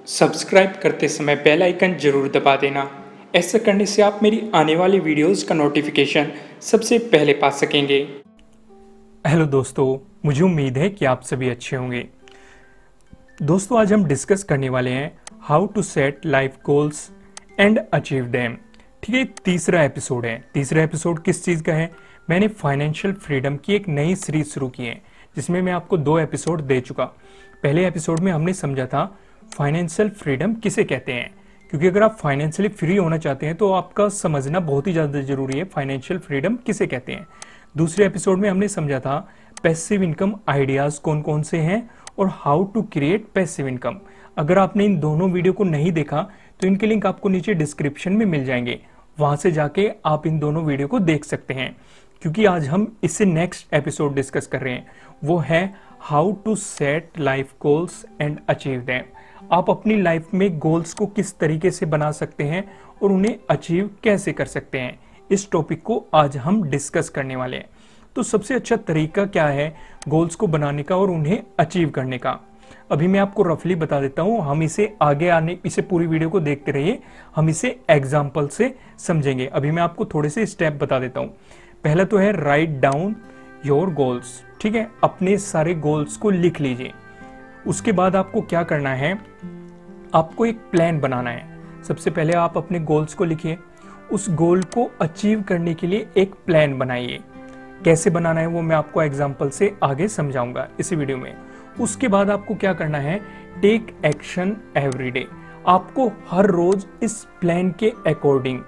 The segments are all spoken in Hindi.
सब्सक्राइब करते समय बेल आइकन जरूर दबा देना। ऐसा करने से आप मेरी आने वाली वीडियोस का नोटिफिकेशन सबसे पहले पा सकेंगे। हेलो दोस्तों, मुझे उम्मीद है कि आप सभी अच्छे होंगे। दोस्तों, आज हम डिस्कस करने वाले हैं how to set life goals and achieve them. ठीक है, तीसरा एपिसोड है। तीसरा एपिसोड किस चीज़ का है? मैंने फाइनेंशियल फ्रीडम की एक नई सीरीज शुरू की है, जिसमें मैं आपको 2 एपिसोड दे चुका। पहले एपिसोड में हमने समझा था फाइनेंशियल फ्रीडम किसे कहते हैं, क्योंकि अगर आप फाइनेंशियली फ्री होना चाहते हैं तो आपका समझना बहुत ही ज़्यादा जरूरी है फाइनेंशियल फ्रीडम किसे कहते हैं। दूसरे एपिसोड में हमने समझा था पैसिव इनकम आइडियाज़ कौन कौन से हैं और how to create passive income. अगर आपने इन दोनों वीडियो को नहीं देखा तो इनके लिंक आपको नीचे डिस्क्रिप्शन में मिल जाएंगे, वहां से जाके आप इन दोनों वीडियो को देख सकते हैं। क्योंकि आज हम इससे नेक्स्ट एपिसोड डिस्कस कर रहे हैं, वो है how to set life goals and achieve them. आप अपनी लाइफ में गोल्स को किस तरीके से बना सकते हैं और उन्हें अचीव कैसे कर सकते हैं, इस टॉपिक को आज हम डिस्कस करने वाले हैं। तो सबसे अच्छा तरीका क्या है गोल्स को बनाने का और उन्हें अचीव करने का, अभी मैं आपको रफली बता देता हूं। हम इसे पूरी वीडियो को देखते रहिए, हम इसे एग्जाम्पल से समझेंगे। अभी मैं आपको थोड़े से स्टेप बता देता हूं। पहला तो है राइट डाउन योर गोल्स। ठीक है, अपने सारे गोल्स को लिख लीजिए। उसके बाद आपको क्या करना है, आपको एक प्लान बनाना है। सबसे पहले आप अपने गोल्स को लिखिए, उस गोल को अचीव करने के लिए एक प्लान बनाइए। कैसे बनाना है वो मैं आपको एग्जाम्पल से आगे समझाऊंगा इसी वीडियो में। उसके बाद आपको क्या करना है, टेक एक्शन एवरी डे। आपको हर रोज इस प्लान के अकॉर्डिंग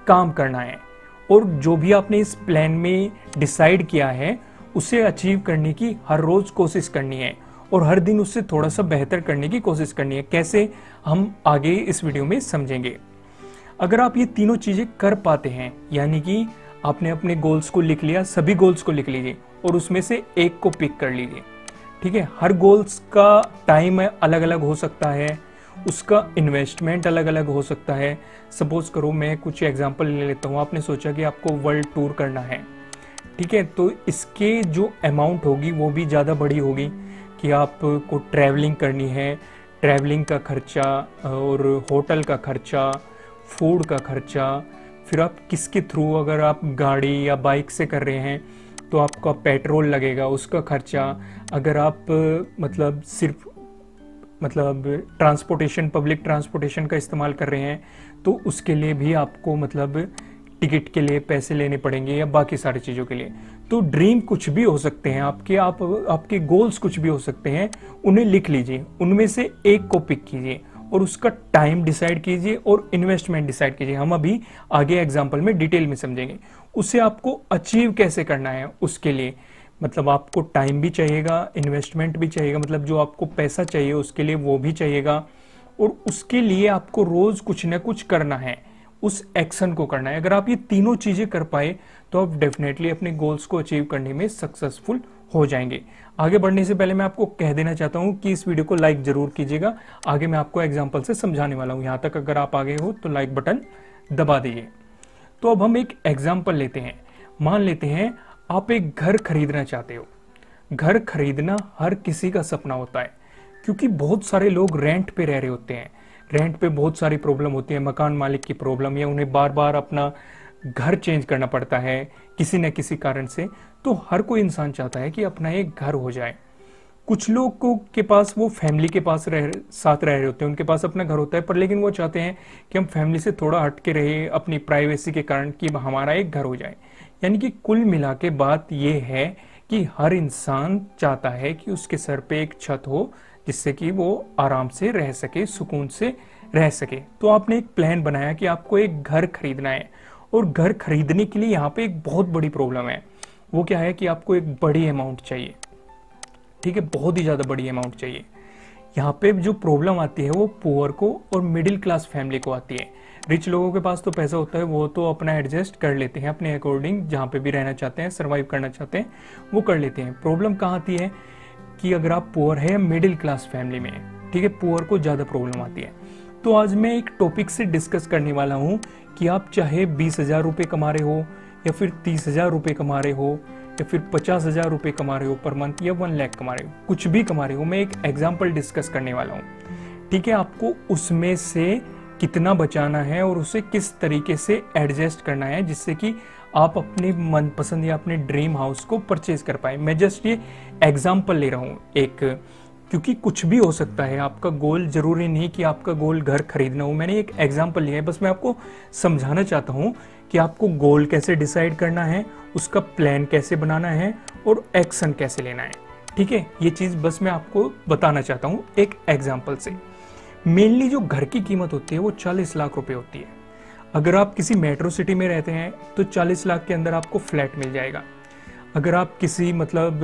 काम करना है और जो भी आपने इस प्लान में डिसाइड किया है उसे अचीव करने की हर रोज कोशिश करनी है और हर दिन उससे थोड़ा सा बेहतर करने की कोशिश करनी है। कैसे, हम आगे इस वीडियो में समझेंगे। अगर आप ये तीनों चीजें कर पाते हैं, यानी कि आपने अपने गोल्स को लिख लिया, सभी गोल्स को लिख लीजिए और उसमें से एक को पिक कर लीजिए। ठीक है, हर गोल्स का टाइम अलग अलग हो सकता है, उसका इन्वेस्टमेंट अलग अलग हो सकता है। सपोज करो मैं कुछ एग्जांपल ले लेता हूँ। आपने सोचा कि आपको वर्ल्ड टूर करना है, ठीक है, तो इसके जो अमाउंट होगी वो भी ज़्यादा बड़ी होगी कि आपको ट्रैवलिंग करनी है, ट्रैवलिंग का खर्चा और होटल का खर्चा, फूड का खर्चा, फिर आप किसके थ्रू, अगर आप गाड़ी या बाइक से कर रहे हैं तो आपका पेट्रोल लगेगा, उसका खर्चा। अगर आप सिर्फ ट्रांसपोर्टेशन, पब्लिक ट्रांसपोर्टेशन का इस्तेमाल कर रहे हैं तो उसके लिए भी आपको टिकट के लिए पैसे लेने पड़ेंगे या बाकी सारी चीज़ों के लिए। तो ड्रीम कुछ भी हो सकते हैं आपके गोल्स कुछ भी हो सकते हैं। उन्हें लिख लीजिए, उनमें से एक को पिक कीजिए और उसका टाइम डिसाइड कीजिए और इन्वेस्टमेंट डिसाइड कीजिए। हम अभी आगे एग्जांपल में डिटेल में समझेंगे। उसे आपको अचीव कैसे करना है, उसके लिए आपको टाइम भी चाहिएगा, इन्वेस्टमेंट भी चाहिएगा, जो आपको पैसा चाहिए उसके लिए वो भी चाहिएगा और उसके लिए आपको रोज कुछ ना कुछ करना है, उस एक्शन को करना है। अगर आप ये तीनों चीजें कर पाए तो आप डेफिनेटली अपने गोल्स को अचीव करने में सक्सेसफुल हो जाएंगे। आगे बढ़ने से पहले मैं आपको कह देना चाहता हूं कि इस वीडियो को लाइक जरूर कीजिएगा। आगे मैं आपको एग्जांपल से समझाने वाला हूं। यहां तक अगर आप आगे हो तो लाइक बटन दबा दीजिए। तो अब हम एक एग्जांपल लेते हैं। मान लेते हैं आप एक घर खरीदना चाहते हो। घर खरीदना हर किसी का सपना होता है, क्योंकि बहुत सारे लोग रेंट पे रह रहे होते हैं। रेंट पे बहुत सारी प्रॉब्लम होती है, मकान मालिक की प्रॉब्लम, या उन्हें बार बार अपना घर चेंज करना पड़ता है किसी न किसी कारण से। तो हर कोई इंसान चाहता है कि अपना एक घर हो जाए। कुछ लोग को के पास, वो फैमिली के पास साथ रह रहे होते हैं, उनके पास अपना घर होता है, पर लेकिन वो चाहते हैं कि हम फैमिली से थोड़ा हट के रहे अपनी प्राइवेसी के कारण, कि हमारा एक घर हो जाए। यानी कि कुल मिला के बात यह है कि हर इंसान चाहता है कि उसके सर पे एक छत हो, जिससे कि वो आराम से रह सके, सुकून से रह सके। तो आपने एक प्लान बनाया कि आपको एक घर खरीदना है और घर खरीदने के लिए यहाँ पे एक बहुत बड़ी प्रॉब्लम है। वो क्या है कि आपको एक बड़ी अमाउंट चाहिए। ठीक है, बहुत ही ज़्यादा बड़ी अमाउंट चाहिए। यहाँ पे जो प्रॉब्लम आती है वो पुअर को और मिडिल क्लास फैमिली को आती है। रिच लोगों के पास तो पैसा होता है, वो तो अपना एडजस्ट कर लेते हैं अपने अकॉर्डिंग, जहाँ पे भी रहना चाहते हैं, सर्वाइव करना चाहते हैं, वो कर लेते हैं। प्रॉब्लम कहाँ आती है कि अगर आप पुअर है मिडिल क्लास फैमिली में, ठीक है, पुअर को ज़्यादा प्रॉब्लम आती है। तो आज मैं एक टॉपिक से डिस्कस करने वाला हूँ कि आप चाहे 20,000 रुपये कमा रहे हो या फिर 30,000 रुपये कमा रहे हो या फिर 50,000 रुपये कमा रहे हो पर मंथ, या 1 लाख कमा रहे हो, कुछ भी कमा रहे हो, मैं एक एग्जाम्पल डिस्कस करने वाला हूँ। ठीक है, आपको उसमें से कितना बचाना है और उसे किस तरीके से एडजस्ट करना है जिससे कि आप अपने मनपसंद या अपने ड्रीम हाउस को परचेज कर पाए। मैं जस्ट ये एग्जांपल ले रहा हूँ एक, क्योंकि कुछ भी हो सकता है, आपका गोल जरूरी नहीं कि आपका गोल घर खरीदना हो। मैंने एक एग्जांपल लिया है, बस मैं आपको समझाना चाहता हूँ कि आपको गोल कैसे डिसाइड करना है, उसका प्लान कैसे बनाना है और एक्शन कैसे लेना है। ठीक है, ये चीज़ बस मैं आपको बताना चाहता हूँ एक एग्जाम्पल से। मेनली जो घर की कीमत होती है वो 40 लाख रुपए होती है। अगर आप किसी मेट्रो सिटी में रहते हैं तो 40 लाख के अंदर आपको फ्लैट मिल जाएगा। अगर आप किसी मतलब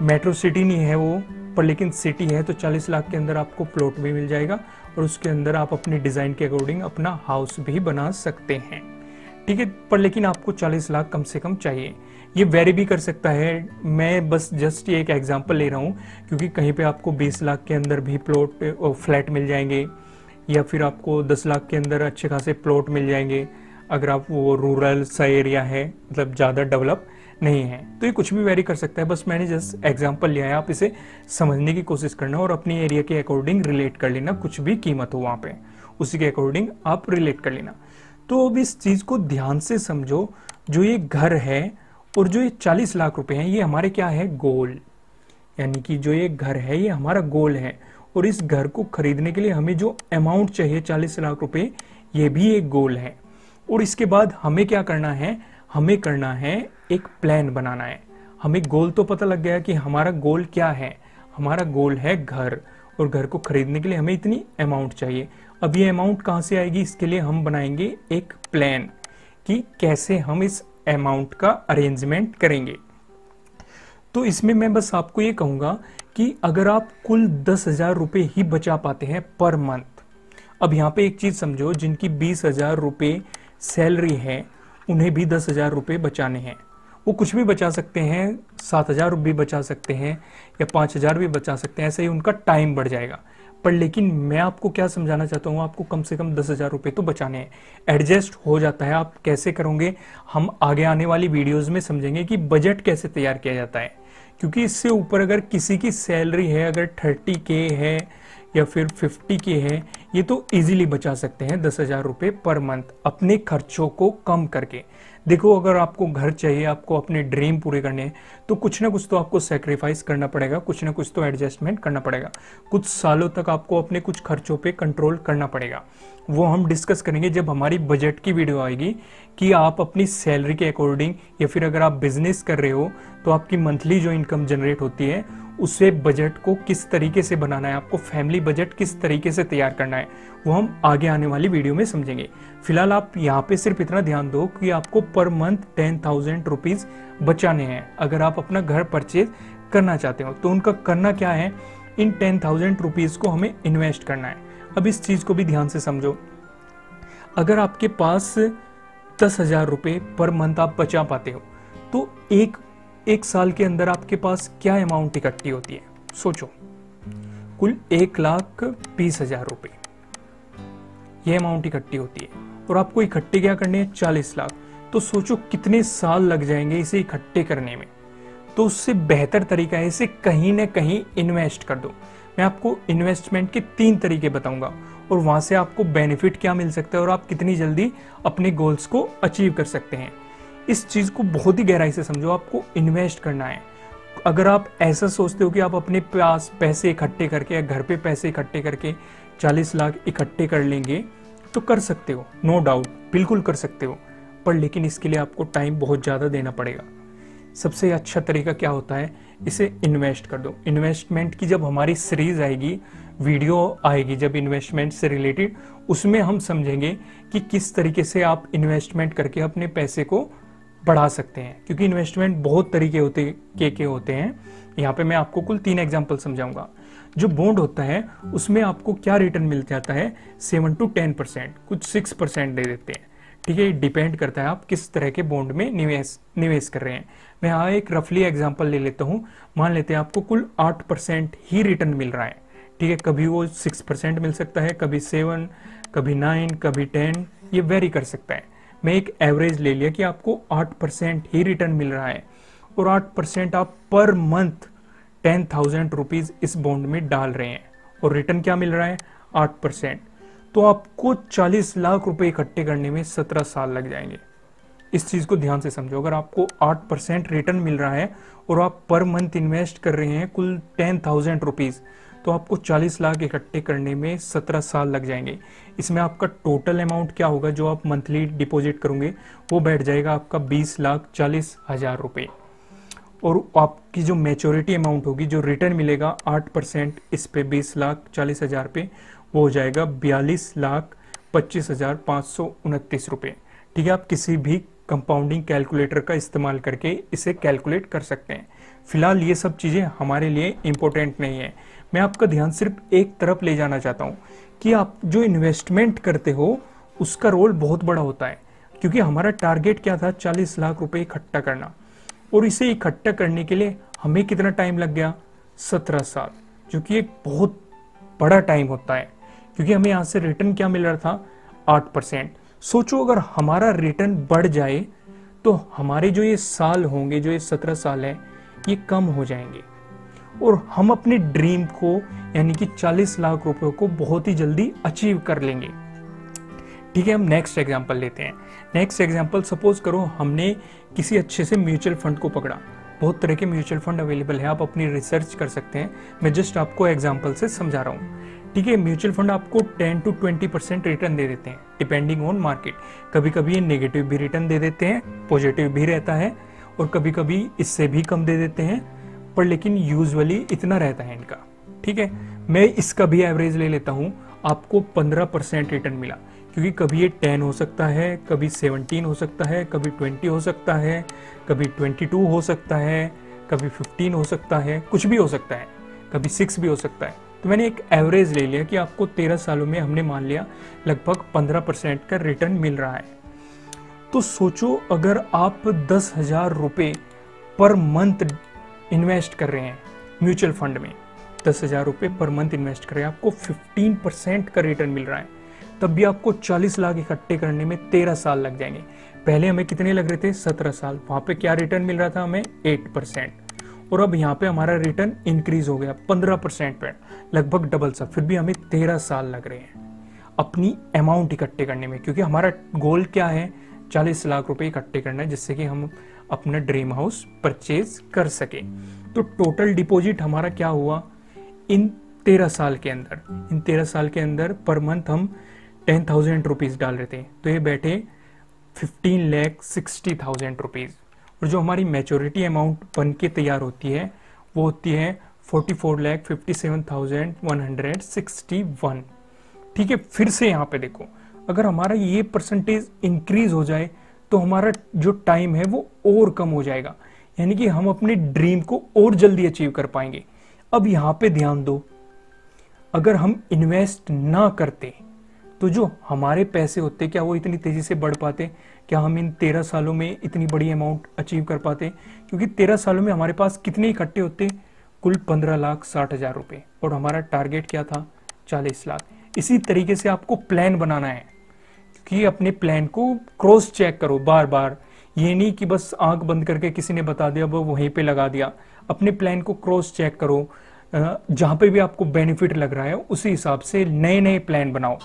मेट्रो सिटी नहीं है वो, पर लेकिन सिटी है, तो 40 लाख के अंदर आपको प्लॉट भी मिल जाएगा और उसके अंदर आप अपनी डिज़ाइन के अकॉर्डिंग अपना हाउस भी बना सकते हैं। ठीक है, पर लेकिन आपको 40 लाख कम से कम चाहिए। ये वेरी भी कर सकता है, मैं बस जस्ट ये एक एग्जांपल ले रहा हूँ, क्योंकि कहीं पे आपको 20 लाख के अंदर भी प्लॉट फ्लैट मिल जाएंगे, या फिर आपको 10 लाख के अंदर अच्छे खासे प्लॉट मिल जाएंगे अगर आप वो रूरल सा एरिया है, मतलब ज़्यादा डेवलप नहीं है। तो ये कुछ भी वेरी कर सकता है, बस मैंने जस्ट एग्जांपल लिया है, आप इसे समझने की कोशिश करना और अपनी एरिया के अकॉर्डिंग रिलेट कर लेना। कुछ भी कीमत हो वहाँ पे उसी के अकॉर्डिंग आप रिलेट कर लेना। तो अब इस चीज़ को ध्यान से समझो, जो ये घर है और जो ये 40 लाख रुपए हैं, ये हमारे क्या है, गोल। यानी कि जो ये घर है ये हमारा गोल है, और इस घर को खरीदने के लिए हमें जो अमाउंट चाहिए 40 लाख रुपए, ये भी एक गोल है। और इसके बाद हमें क्या करना है, हमें करना है एक प्लान बनाना है। हमें गोल तो पता लग गया कि हमारा गोल क्या है, हमारा गोल है घर, और घर को खरीदने के लिए हमें इतनी अमाउंट चाहिए। अब ये अमाउंट कहाँ से आएगी, इसके लिए हम बनाएंगे एक प्लान कि कैसे हम इस अमाउंट का अरेंजमेंट करेंगे। तो इसमें मैं बस आपको ये कहूँगा कि अगर आप कुल 10,000 रुपये ही बचा पाते हैं पर मंथ। अब यहाँ पे एक चीज़ समझो, जिनकी 20,000 रुपये सैलरी है उन्हें भी 10,000 रुपये बचाने हैं। वो कुछ भी बचा सकते हैं, 7,000 भी बचा सकते हैं या 5,000 भी बचा सकते हैं, ऐसे ही उनका टाइम बढ़ जाएगा। पर लेकिन मैं आपको क्या समझाना चाहता हूँ, आपको कम से कम 10,000 रुपये तो बचाने हैं। एडजस्ट हो जाता है, आप कैसे करोगे हम आगे आने वाली वीडियोज़ में समझेंगे कि बजट कैसे तैयार किया जाता है। क्योंकि इससे ऊपर अगर किसी की सैलरी है, अगर 30K है या फिर 50K है, ये तो इजीली बचा सकते हैं 10,000 रुपये पर मंथ अपने खर्चों को कम करके। देखो, अगर आपको घर चाहिए, आपको अपने ड्रीम पूरे करने हैं, तो कुछ ना कुछ तो आपको सेक्रीफाइस करना पड़ेगा, कुछ ना कुछ तो एडजस्टमेंट करना पड़ेगा। कुछ सालों तक आपको अपने कुछ खर्चों पे कंट्रोल करना पड़ेगा। वो हम डिस्कस करेंगे जब हमारी बजट की वीडियो आएगी, कि आप अपनी सैलरी के अकॉर्डिंग, या फिर अगर आप बिजनेस कर रहे हो तो आपकी मंथली जो इनकम जनरेट होती है उससे बजट को किस तरीके से बनाना है, आपको फैमिली बजट किस तरीके से तैयार करना है, वो हम आगे आने वाली वीडियो में समझेंगे। फिलहाल आप यहाँ पे सिर्फ इतना ध्यान दो कि आपको पर मंथ 10,000 रुपीज़ बचाने हैं अगर आप अपना घर परचेज करना चाहते हो। तो उनका करना क्या है, इन 10,000 रुपीज़ को हमें इन्वेस्ट करना है। अब इस चीज़ को भी ध्यान से समझो, अगर आपके पास 10,000 रुपये पर मंथ आप बचा पाते हो तो एक साल के अंदर आपके पास क्या अमाउंट इकट्ठी होती है, सोचो। कुल 1,20,000 रुपये ये अमाउंट इकट्ठी होती है, और आपको इकट्ठे क्या करने हैं, 40 लाख। तो सोचो कितने साल लग जाएंगे इसे इकट्ठे करने में। तो उससे बेहतर तरीका है, इसे कहीं ना कहीं इन्वेस्ट कर दो। मैं आपको इन्वेस्टमेंट के 3 तरीके बताऊंगा और वहां से आपको बेनिफिट क्या मिल सकता है और आप कितनी जल्दी अपने गोल्स को अचीव कर सकते हैं। इस चीज़ को बहुत ही गहराई से समझो, आपको इन्वेस्ट करना है। अगर आप ऐसा सोचते हो कि आप अपने पास पैसे इकट्ठे करके या घर पे पैसे इकट्ठे करके 40 लाख इकट्ठे कर लेंगे तो कर सकते हो, नो डाउट, बिल्कुल कर सकते हो। पर लेकिन इसके लिए आपको टाइम बहुत ज़्यादा देना पड़ेगा। सबसे अच्छा तरीका क्या होता है, इसे इन्वेस्ट कर दो। इन्वेस्टमेंट की जब हमारी सीरीज आएगी, वीडियो आएगी जब इन्वेस्टमेंट से रिलेटेड, उसमें हम समझेंगे कि किस तरीके से आप इन्वेस्टमेंट करके अपने पैसे को बढ़ा सकते हैं। क्योंकि इन्वेस्टमेंट बहुत तरीके होते हैं। यहाँ पे मैं आपको कुल 3 एग्जाम्पल समझाऊंगा। जो बॉन्ड होता है उसमें आपको क्या रिटर्न मिल जाता है, 7 to 10%, कुछ 6% दे देते हैं। ठीक है, डिपेंड करता है आप किस तरह के बॉन्ड में निवेश कर रहे हैं। मैं यहाँ एक रफली एग्जांपल ले लेता हूँ। मान लेते हैं आपको कुल 8% ही रिटर्न मिल रहा है। ठीक है, कभी वो 6% मिल सकता है, कभी 7, कभी 9, कभी 10, ये वेरी कर सकता है। मैं एक एवरेज ले लिया कि आपको 8% ही रिटर्न मिल रहा है, और 8% आप पर मंथ 10,000 रुपीज़ इस बॉन्ड में डाल रहे हैं, और रिटर्न क्या मिल रहा है, 8%, तो आपको 40 लाख रुपए इकट्ठे करने में 17 साल लग जाएंगे। इस चीज़ को ध्यान से समझो। अगर आपको 8% रिटर्न मिल रहा है और आप पर मंथ इन्वेस्ट कर रहे हैं कुल 10,000 रुपीज़, तो आपको 40 लाख इकट्ठे करने में 17 साल लग जाएंगे। इसमें आपका टोटल अमाउंट क्या होगा जो आप मंथली डिपॉजिट करोगे, वो बैठ जाएगा आपका 20,40,000 रुपये। और आपकी जो मैच्योरिटी अमाउंट होगी, जो रिटर्न मिलेगा 8% इस पे 20,40,000 पे, वो हो जाएगा 42,25,529 रुपये। ठीक है, आप किसी भी कंपाउंडिंग कैलकुलेटर का इस्तेमाल करके इसे कैलकुलेट कर सकते हैं। फिलहाल ये सब चीज़ें हमारे लिए इम्पोर्टेंट नहीं है। मैं आपका ध्यान सिर्फ एक तरफ ले जाना चाहता हूँ कि आप जो इन्वेस्टमेंट करते हो उसका रोल बहुत बड़ा होता है। क्योंकि हमारा टारगेट क्या था, 40 लाख रुपए इकट्ठा करना, और इसे इकट्ठा करने के लिए हमें कितना टाइम लग गया, 17 साल, जो कि एक बहुत बड़ा टाइम होता है। क्योंकि हमें यहाँ से रिटर्न क्या मिल रहा था, 8%। सोचो अगर हमारा रिटर्न बढ़ जाए तो हमारे जो ये साल होंगे, जो ये 17 साल है, ये कम हो जाएंगे और हम अपने ड्रीम को यानी कि 40 लाख रुपए को बहुत ही जल्दी अचीव कर लेंगे। ठीक है, हम नेक्स्ट एग्जांपल लेते हैं। नेक्स्ट एग्जांपल, सपोज करो हमने किसी अच्छे से म्यूचुअल फंड को पकड़ा। बहुत तरह के म्यूचुअल फंड अवेलेबल है, आप अपनी रिसर्च कर सकते हैं। मैं जस्ट आपको एग्जांपल से समझा रहा हूँ। ठीक है, म्यूचुअल फंड आपको 10 to 20% रिटर्न दे देते हैं डिपेंडिंग ऑन मार्केट। कभी कभी ये नेगेटिव भी रिटर्न दे देते हैं, पॉजिटिव भी रहता है, और कभी कभी इससे भी कम दे देते हैं, पर लेकिन यूजुअली इतना रहता है इनका। ठीक है, मैं इसका भी एवरेज ले लेता हूँ, आपको 15% रिटर्न मिला। क्योंकि कभी ये 10 हो सकता है, कभी 17 हो सकता है, कभी 20 हो सकता है, कभी 22 हो सकता है, कभी 15 हो सकता है, कुछ भी हो सकता है, कभी 6 भी हो सकता है। तो मैंने एक एवरेज ले लिया कि आपको 13 सालों में हमने मान लिया लगभग 15% का रिटर्न मिल रहा है। तो सोचो अगर आप 10,000 रुपये पर मंथ इन्वेस्ट कर रहे हैं म्यूचुअल फंड में, 10,000 रुपये पर मंथ इन्वेस्ट कर रहे हैं, आपको 15% का रिटर्न मिल रहा है, तब भी आपको 40 लाख इकट्ठे करने में 13 साल लग जाएंगे। पहले हमें कितने लग रहे थे, 17 साल। वहां पे क्या रिटर्न मिल रहा था हमें, 8%। और अब यहाँ पे हमारा रिटर्न इंक्रीज हो गया 15% पे, लगभग डबल सा। फिर भी हमें 13 साल लग रहे हैं अपनी अमाउंट इकट्ठे करने में। क्योंकि हमारा गोल क्या है, 40 लाख रुपए इकट्ठे करना है, जिससे कि हम अपना ड्रीम हाउस परचेज कर सके। तो टोटल डिपॉजिट हमारा क्या हुआ इन 13 साल के अंदर। इन 13 साल के अंदर पर मंथ हम 10,000 रुपीज़ डाल रहे थे, तो ये बैठे 15,60,000 रुपीज़। और जो हमारी मैच्योरिटी अमाउंट बन के तैयार होती है वो होती है 44,57,161। ठीक है, फिर से यहाँ पे देखो, अगर हमारा ये परसेंटेज इंक्रीज हो जाए तो हमारा जो टाइम है वो और कम हो जाएगा, यानी कि हम अपने ड्रीम को और जल्दी अचीव कर पाएंगे। अब यहाँ पे ध्यान दो, अगर हम इन्वेस्ट ना करते तो जो हमारे पैसे होते क्या वो इतनी तेजी से बढ़ पाते, क्या हम इन 13 सालों में इतनी बड़ी अमाउंट अचीव कर पाते? क्योंकि 13 सालों में हमारे पास कितने इकट्ठे होते, कुल 15,60,000 रुपए, और हमारा टारगेट क्या था, 40 लाख। इसी तरीके से आपको प्लान बनाना है कि अपने प्लान को क्रॉस चेक करो बार बार। ये नहीं कि बस आंख बंद करके किसी ने बता दिया वो वहीं पे लगा दिया। अपने प्लान को क्रॉस चेक करो, जहां पे भी आपको बेनिफिट लग रहा है उसी हिसाब से नए नए प्लान बनाओ।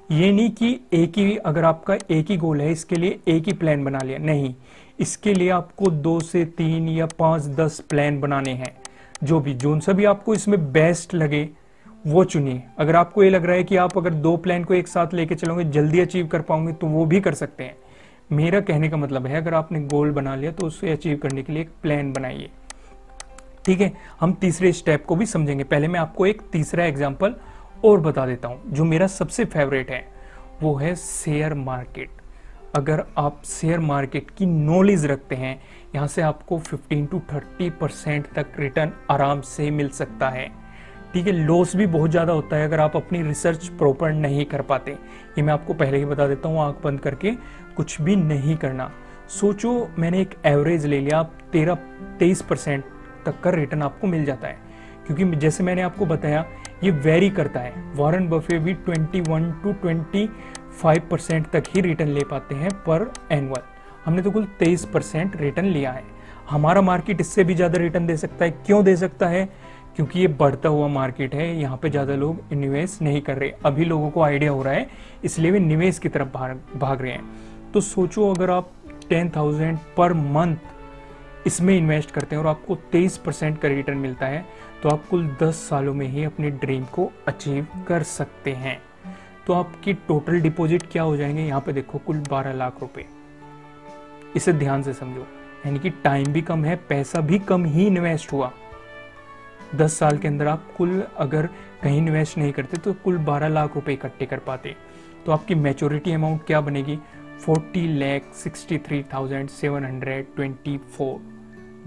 ये नहीं कि एक ही, अगर आपका एक ही गोल है इसके लिए एक ही प्लान बना लिया, नहीं, इसके लिए आपको 2 से 3 या 5, 10 प्लान बनाने हैं। जो भी जोन सा भी आपको इसमें बेस्ट लगे वो चुनिए। अगर आपको ये लग रहा है कि आप अगर 2 प्लान को एक साथ लेके चलोगे जल्दी अचीव कर पाओगे तो वो भी कर सकते हैं। मेरा कहने का मतलब है अगर आपने गोल बना लिया तो उसे अचीव करने के लिए एक प्लान बनाइए। ठीक है, हम तीसरे स्टेप को भी समझेंगे। पहले मैं आपको एक तीसरा एग्जाम्पल और बता देता हूं जो मेरा सबसे फेवरेट है, वो है शेयर मार्केट। अगर आप शेयर मार्केट की नॉलेज रखते हैं, यहां से आपको 15 to 30% तक रिटर्न आराम से मिल सकता है। ठीक है, लॉस भी बहुत ज़्यादा होता है अगर आप अपनी रिसर्च प्रॉपर नहीं कर पाते। ये मैं आपको पहले ही बता देता हूँ, आंख बंद करके कुछ भी नहीं करना। सोचो मैंने एक एवरेज ले लिया, आप 13-23% तक का रिटर्न आपको मिल जाता है। क्योंकि जैसे मैंने आपको बताया ये वेरी करता है, वॉरेन बफे भी 21 to 25% तक ही रिटर्न ले पाते हैं पर एनुअल। हमने तो कुल 23% रिटर्न लिया है। हमारा मार्केट इससे भी ज़्यादा रिटर्न दे सकता है। क्यों दे सकता है? क्योंकि ये बढ़ता हुआ मार्केट है, यहाँ पे ज़्यादा लोग इन्वेस्ट नहीं कर रहे। अभी लोगों को आइडिया हो रहा है, इसलिए वे निवेश की तरफ भाग रहे हैं। तो सोचो अगर आप 10,000 पर मंथ इसमें इन्वेस्ट करते हैं और आपको 23% का रिटर्न मिलता है, तो आप कुल 10 सालों में ही अपने ड्रीम को अचीव कर सकते हैं। तो आपकी टोटल डिपॉजिट क्या हो जाएंगे, यहाँ पे देखो कुल 12 लाख रुपए। इसे ध्यान से समझो, यानी कि टाइम भी कम है, पैसा भी कम ही इन्वेस्ट हुआ। 10 साल के अंदर आप कुल अगर कहीं इन्वेस्ट नहीं करते तो कुल 12 लाख रुपए इकट्ठे कर पाते। तो आपकी मैच्योरिटी अमाउंट क्या बनेगी, 40,63,724।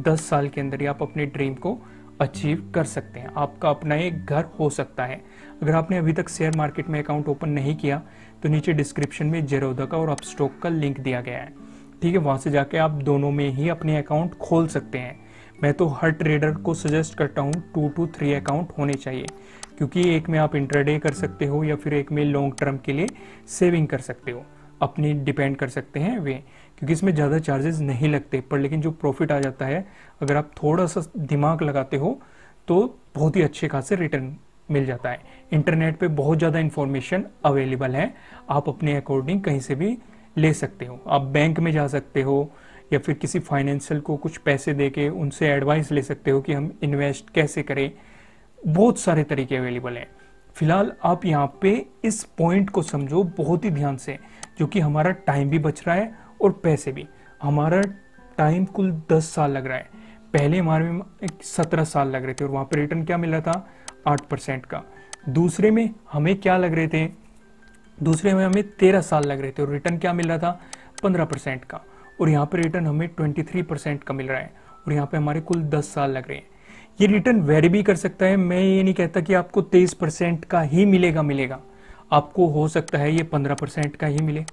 10 साल के अंदर ही आप अपने ड्रीम को अचीव कर सकते हैं। आपका अपना एक घर हो सकता है। अगर आपने अभी तक शेयर मार्केट में अकाउंट ओपन नहीं किया तो नीचे डिस्क्रिप्शन में जेरोधा का और अपस्टॉक का लिंक दिया गया है, ठीक है। वहां से जाके आप दोनों में ही अपने अकाउंट खोल सकते हैं। मैं तो हर ट्रेडर को सजेस्ट करता हूँ 2 to 3 अकाउंट होने चाहिए, क्योंकि एक में आप इंट्राडे कर सकते हो या फिर एक में लॉन्ग टर्म के लिए सेविंग कर सकते हो, अपनी डिपेंड कर सकते हैं वे, क्योंकि इसमें ज़्यादा चार्जेस नहीं लगते। पर लेकिन जो प्रॉफिट आ जाता है, अगर आप थोड़ा सा दिमाग लगाते हो तो बहुत ही अच्छे खासे रिटर्न मिल जाता है। इंटरनेट पे बहुत ज़्यादा इन्फॉर्मेशन अवेलेबल है, आप अपने अकॉर्डिंग कहीं से भी ले सकते हो। आप बैंक में जा सकते हो या फिर किसी फाइनेंशियल को कुछ पैसे देके उनसे एडवाइस ले सकते हो कि हम इन्वेस्ट कैसे करें। बहुत सारे तरीके अवेलेबल हैं। फिलहाल आप यहाँ पे इस पॉइंट को समझो बहुत ही ध्यान से, जो कि हमारा टाइम भी बच रहा है और पैसे भी। हमारा टाइम कुल 10 साल लग रहा है, पहले हमारे में 17 साल लग रहे थे और वहाँ पे रिटर्न क्या मिल रहा था, 8% का। दूसरे में हमें क्या लग रहे थे, दूसरे में हमें 13 साल लग रहे थे और रिटर्न क्या मिल रहा था, 15% का। और यहाँ पे रिटर्न हमें 23% का मिल रहा है और यहाँ पे हमारे कुल 10 साल लग रहे हैं। ये रिटर्न वेरी भी कर सकता है। मैं ये नहीं कहता कि आपको 23% का ही मिलेगा, आपको हो सकता है ये 15% का ही मिले,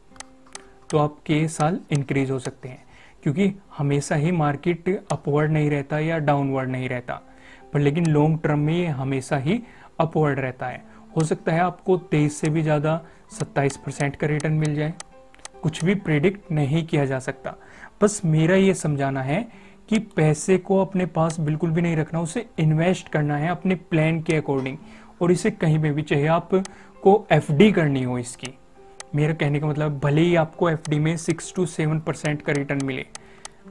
तो आपके साल इंक्रीज हो सकते हैं, क्योंकि हमेशा ही मार्केट अपवर्ड नहीं रहता या डाउनवर्ड नहीं रहता। पर लेकिन लॉन्ग टर्म में ये हमेशा ही अपवर्ड रहता है। हो सकता है आपको 23 से भी ज़्यादा 27% का रिटर्न मिल जाए, कुछ भी प्रेडिक्ट नहीं किया जा सकता। बस मेरा ये समझाना है कि पैसे को अपने पास बिल्कुल भी नहीं रखना, उसे इन्वेस्ट करना है अपने प्लान के अकॉर्डिंग, और इसे कहीं पे भी, चाहे आपको एफडी करनी हो इसकी। मेरा कहने का मतलब, भले ही आपको एफडी में 6 to 7% का रिटर्न मिले,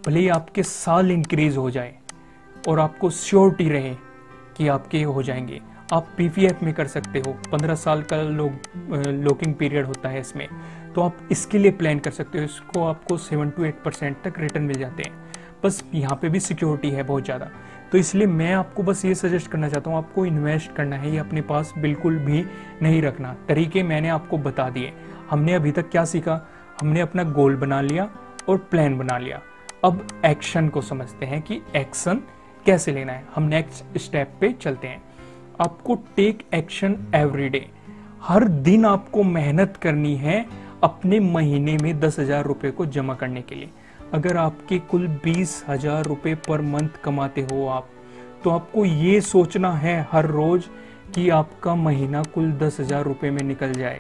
भले ही आपके साल इंक्रीज हो जाए और आपको श्योरिटी रहे कि आपके हो जाएंगे, आप पीपीएफ में कर सकते हो। 15 साल का लॉकिंग पीरियड होता है इसमें, तो आप इसके लिए प्लान कर सकते हो। इसको आपको 7 to 8% तक रिटर्न मिल जाते हैं। बस यहाँ पे भी सिक्योरिटी है बहुत ज़्यादा। तो इसलिए मैं आपको बस ये सजेस्ट करना चाहता हूँ, आपको इन्वेस्ट करना है, ये अपने पास बिल्कुल भी नहीं रखना। तरीके मैंने आपको बता दिए। हमने अभी तक क्या सीखा, हमने अपना गोल बना लिया और प्लान बना लिया। अब एक्शन को समझते हैं कि एक्शन कैसे लेना है। हम नेक्स्ट स्टेप पे चलते हैं। आपको टेक एक्शन एवरी डे। हर दिन आपको मेहनत करनी है अपने महीने में 10,000 रुपये को जमा करने के लिए। अगर आपके कुल 20,000 रुपये पर मंथ कमाते हो आप, तो आपको ये सोचना है हर रोज कि आपका महीना कुल 10,000 रुपये में निकल जाए।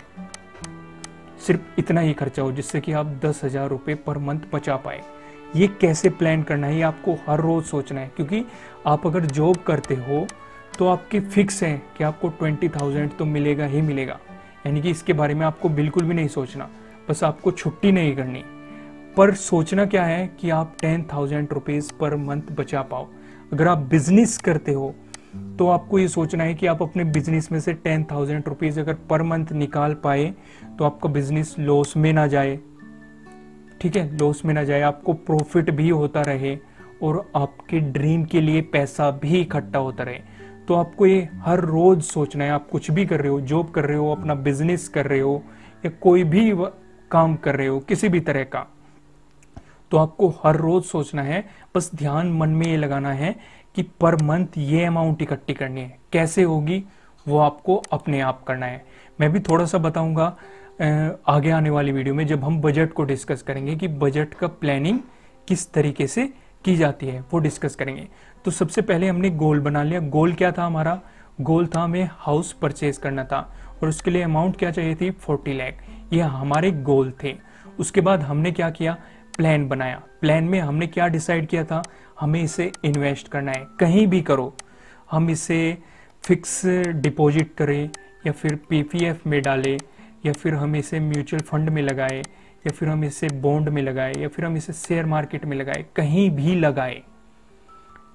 सिर्फ इतना ही खर्चा हो जिससे कि आप 10,000 रुपये पर मंथ बचा पाए। ये कैसे प्लान करना है, ये आपको हर रोज सोचना है, क्योंकि आप अगर जॉब करते हो तो आपके फिक्स है कि आपको 20,000 तो मिलेगा ही मिलेगा। यानी कि इसके बारे में आपको बिल्कुल भी नहीं सोचना, बस आपको छुट्टी नहीं करनी। पर सोचना क्या है कि आप 10,000 रुपीज़ पर मंथ बचा पाओ। अगर आप बिजनेस करते हो तो आपको ये सोचना है कि आप अपने बिजनेस में से 10,000 रुपीज़ अगर पर मंथ निकाल पाए तो आपका बिजनेस लॉस में ना जाए, ठीक है, लॉस में ना जाए, आपको प्रॉफिट भी होता रहे और आपके ड्रीम के लिए पैसा भी इकट्ठा होता रहे। तो आपको ये हर रोज सोचना है। आप कुछ भी कर रहे हो, जॉब कर रहे हो, अपना बिजनेस कर रहे हो या कोई भी काम कर रहे हो किसी भी तरह का, तो आपको हर रोज सोचना है। बस ध्यान मन में ये लगाना है कि पर मंथ ये अमाउंट इकट्ठी करनी है। कैसे होगी वो आपको अपने आप करना है। मैं भी थोड़ा सा बताऊंगा आगे आने वाली वीडियो में, जब हम बजट को डिस्कस करेंगे कि बजट का प्लानिंग किस तरीके से की जाती है, वो डिस्कस करेंगे। तो सबसे पहले हमने गोल बना लिया। गोल क्या था हमारा, गोल था हमें हाउस परचेज करना था और उसके लिए अमाउंट क्या चाहिए थी, 40 लाख। ये हमारे गोल थे। उसके बाद हमने क्या किया, प्लान बनाया। प्लान में हमने क्या डिसाइड किया था, हमें इसे इन्वेस्ट करना है। कहीं भी करो, हम इसे फिक्स डिपॉजिट करें या फिर पीपीएफ में डालें या फिर हम इसे म्यूचुअल फंड में लगाएं या फिर हम इसे बॉन्ड में लगाएं या फिर हम इसे शेयर मार्केट में लगाएं, कहीं भी लगाएं,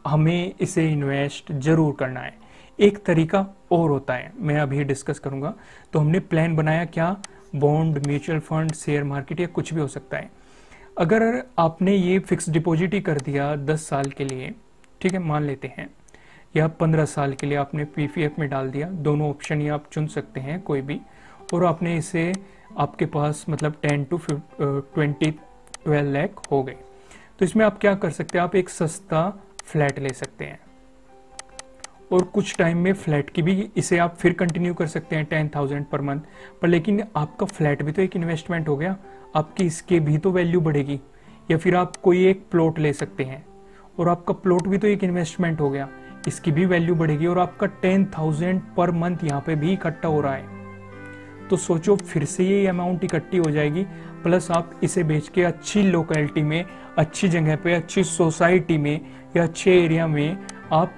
हमें इसे इन्वेस्ट जरूर करना है। एक तरीका और होता है, मैं अभी डिस्कस करूंगा। तो हमने प्लान बनाया क्या, bond, mutual fund, share market या कुछ भी हो सकता है। अगर आपने ये फिक्स डिपॉजिट ही कर दिया 10 साल के लिए, ठीक है, मान लेते हैं, या 15 साल के लिए आपने पीपीएफ में डाल दिया, दोनों ऑप्शन ही आप चुन सकते हैं कोई भी, और आपने इसे आपके पास मतलब 10 to 12 लाख हो गए। तो इसमें आप क्या कर सकते हैं, आप एक सस्ता फ्लैट ले सकते हैं और कुछ टाइम में फ्लैट की भी इसे आप फिर कंटिन्यू कर सकते हैं 10,000 पर मंथ पर, लेकिन आपका फ्लैट भी तो एक इन्वेस्टमेंट हो गया, आपकी इसके भी तो वैल्यू बढ़ेगी। या फिर आप कोई एक प्लॉट ले सकते हैं और आपका प्लॉट भी तो एक इन्वेस्टमेंट हो गया, इसकी भी वैल्यू बढ़ेगी और आपका 10,000 पर मंथ यहाँ पे भी इकट्ठा हो रहा है। तो सोचो फिर से ये अमाउंट इकट्ठी हो जाएगी, प्लस आप इसे बेच के अच्छी लोकेलिटी में, अच्छी जगह पे, अच्छी सोसाइटी में या अच्छे एरिया में आप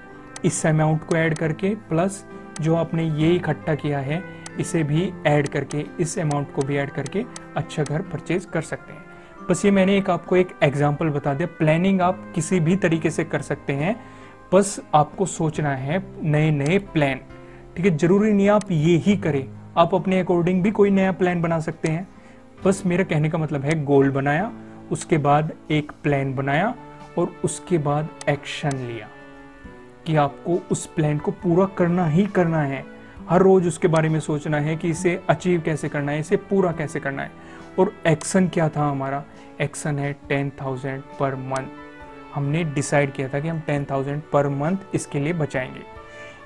इस अमाउंट को ऐड करके प्लस जो आपने ये इकट्ठा किया है इसे भी ऐड करके, इस अमाउंट को भी ऐड करके अच्छा घर परचेज कर सकते हैं। बस ये मैंने आपको एक एग्जांपल बता दिया। प्लानिंग आप किसी भी तरीके से कर सकते हैं, बस आपको सोचना है नए नए प्लान, ठीक है। जरूरी नहीं आप ये ही करें, आप अपने अकॉर्डिंग भी कोई नया प्लान बना सकते हैं। बस मेरा कहने का मतलब है गोल बनाया, उसके बाद एक प्लान बनाया और उसके बाद एक्शन लिया कि आपको उस प्लान को पूरा करना ही करना है। हर रोज उसके बारे में सोचना है कि इसे अचीव कैसे करना है, इसे पूरा कैसे करना है। और एक्शन क्या था हमारा, एक्शन है 10,000 पर मंथ। हमने डिसाइड किया था कि हम 10,000 पर मंथ इसके लिए बचाएंगे।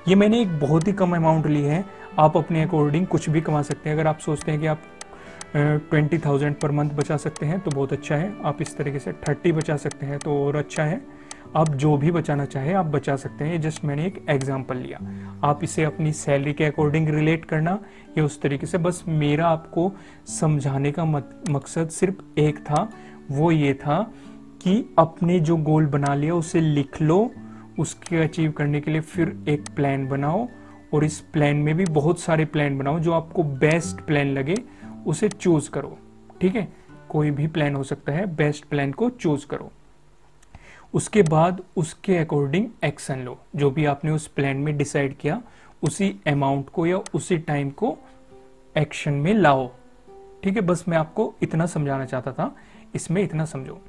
ये मैंने एक बहुत ही कम अमाउंट ली है, आप अपने अकॉर्डिंग कुछ भी कमा सकते हैं। अगर आप सोचते हैं कि आप 20,000 पर मंथ बचा सकते हैं तो बहुत अच्छा है, आप इस तरीके से 30 बचा सकते हैं तो और अच्छा है। आप जो भी बचाना चाहे आप बचा सकते हैं, जस्ट मैंने एक एग्जांपल लिया। आप इसे अपनी सैलरी के अकॉर्डिंग रिलेट करना या उस तरीके से, बस मेरा आपको समझाने का मकसद सिर्फ एक था, वो ये था कि अपने जो गोल बना लिया उसे लिख लो, उसके अचीव करने के लिए फिर एक प्लान बनाओ और इस प्लान में भी बहुत सारे प्लान बनाओ, जो आपको बेस्ट प्लान लगे उसे चूज करो, ठीक है। कोई भी प्लान हो सकता है, बेस्ट प्लान को चूज करो। उसके बाद उसके अकॉर्डिंग एक्शन लो, जो भी आपने उस प्लान में डिसाइड किया उसी अमाउंट को या उसी टाइम को एक्शन में लाओ, ठीक है। बस मैं आपको इतना समझाना चाहता था, इसमें इतना समझो।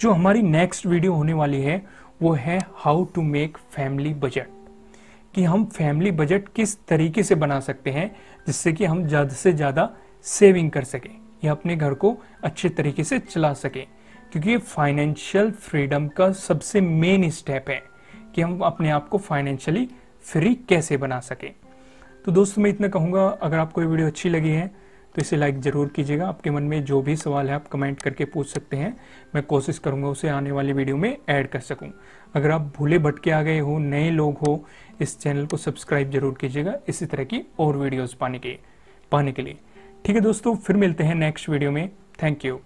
जो हमारी नेक्स्ट वीडियो होने वाली है वो है how to make family budget, कि हम फैमिली बजट किस तरीके से बना सकते हैं जिससे कि हम ज्यादा से ज्यादा सेविंग कर सकें या अपने घर को अच्छे तरीके से चला सकें, क्योंकि ये फाइनेंशियल फ्रीडम का सबसे मेन स्टेप है कि हम अपने आप को फाइनेंशियली फ्री कैसे बना सकें। तो दोस्तों मैं इतना कहूँगा, अगर आपको ये वीडियो अच्छी लगी है तो इसे लाइक ज़रूर कीजिएगा। आपके मन में जो भी सवाल है आप कमेंट करके पूछ सकते हैं, मैं कोशिश करूँगा उसे आने वाली वीडियो में ऐड कर सकूँ। अगर आप भूले भटके आ गए हो, नए लोग हो, इस चैनल को सब्सक्राइब जरूर कीजिएगा इसी तरह की और वीडियोज़ पाने के लिए। ठीक है दोस्तों, फिर मिलते हैं नेक्स्ट वीडियो में। Thank you.